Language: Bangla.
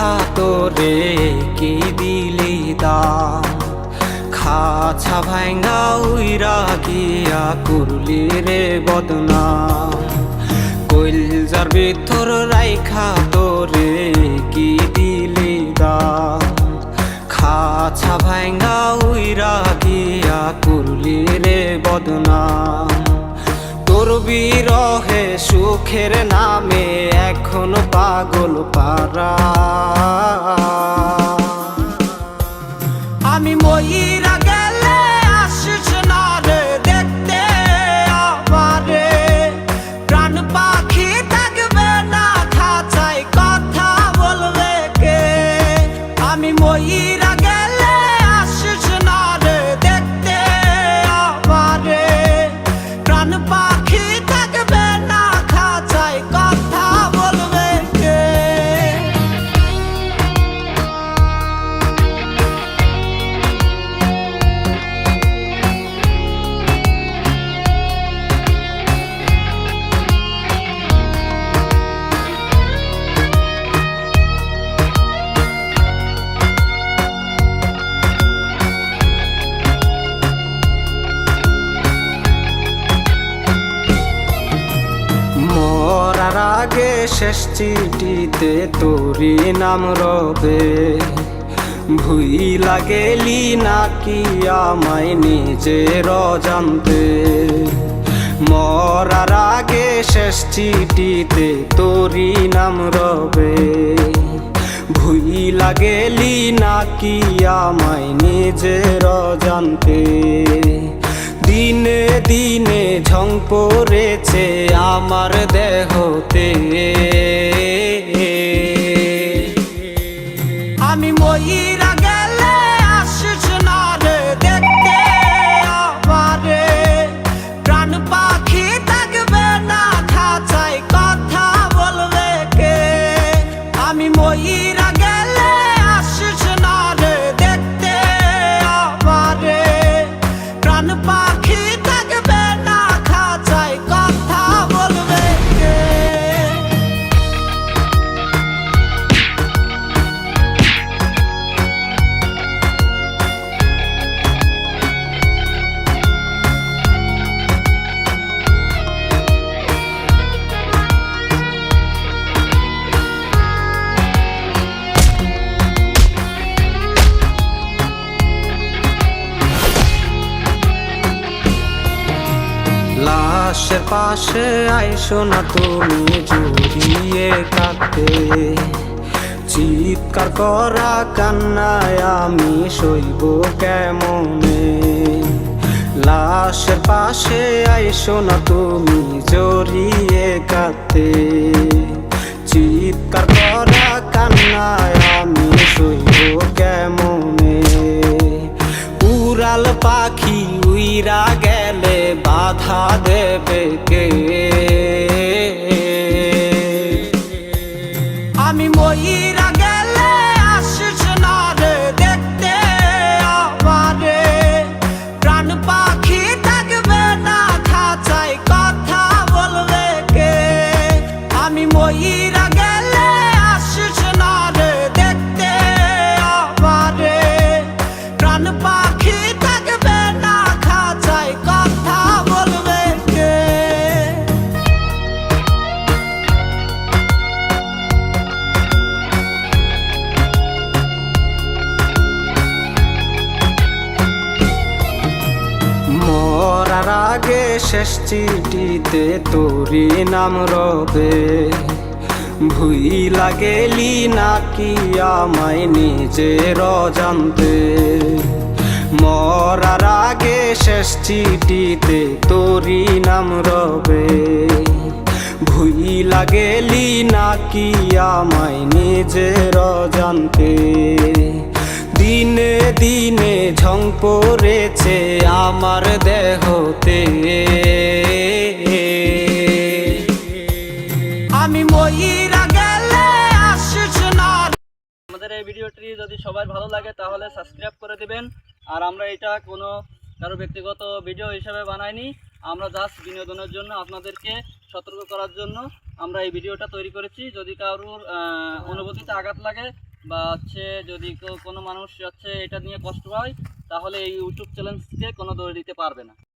রাইখা তোরে কি দিলি দাম, খাছা ভাঙ্গা উইরা গিয়া করলি রে বদনাম। কইলজার ভিতর রাইখা তোরে কি দিলি দাম, খাছা ভাঙ্গা উইরা গিয়া করলি রে বদনাম। তোর বিরহে সুখের নামে এখনো পাগল পারা, আমি মইরা গেলে আসিস না রে দেখতে আমারে। প্রাণ পাখি থাকবে না খাঁচায় কথা বলবে কে, আমি মইরা গেলে আসিস না রে দেখতে আমারে। প্রাণ পাখি থাকবে না খাঁচায় কথা বলবে কে। মরার আগে শেষ চিঠিতে তোরি নাম রবে, ভুইলা গেলি নাকি আমায় নিজের অজান্তে। মরার আগে শেষ চিঠিতে তোরি নাম রবে, ভুইলা গেলি নাকি আমায় নিজের অজান্তে। দিনে দিনে ঝং পড়েছে আমার দেহতে, আমি মইরা গেলে আসিস না রে দেখতে আমারে। প্রাণ পাখি থাকবে না খাঁচায় কথা বলবে কে, আমি মইরা গেলে আসিস না রে দেখতে আমারে। প্রাণ পাখি থাকবে না খাঁচায় কথা বলবে কে। লাশের পাশে আইসো না তুমি জড়িয়ে কাঁদতে, চিৎকার করা কান্নায় আমি সইব কেমনে। লাশের পাশে আইসো না তুমি জড়িয়ে কাঁদতে, চিৎকার করা কান্নায় আমি সইব কেমনে। উড়াল পাখি উইরা গেলে বাধা দেবে কে, আমি মইরা গেলে আসিস না রে দেখতে আমারে। প্রাণ পাখি থাকবে না খাঁচায় কথা বলবে কে, আমি মইরা গেলে আসিস না রে দেখতে আমারে। প্রাণ পাখি থাকবে না খাঁচায় কথা বলবে কে। মরার আগে শেষ চিঠিতে তোরি নাম রবে, ভুইলা গেলি নাকি আমায় নিজের অজান্তে। মরার আগে শেষ চিঠিতে তোরি নাম রবে, ভুইলা গেলি নাকি আমায় নিজের অজান্তে। দিনে দিনে ঝং পড়েছে আমার দেহতে, আমি মইরা গেলে আসিস না। আমাদের এই ভিডিওটি যদি সবার ভালো লাগে তাহলে সাবস্ক্রাইব করে দিবেন। আর আমরা এটা কোনো কারো ব্যক্তিগত ভিডিও হিসাবে বানাইনি, আমরা জাস্ট বিনোদনের জন্য আপনাদেরকে সতর্ক করার জন্য আমরা এই ভিডিওটা তৈরি করেছি। যদি কারোর অনুভূতিতে আঘাত লাগে বা হচ্ছে যদি কোনো মানুষ হচ্ছে এটা নিয়ে কষ্ট হয়, তাহলে এই ইউটিউব চ্যানেলকে কোনো দৌড় দিতে পারবে না।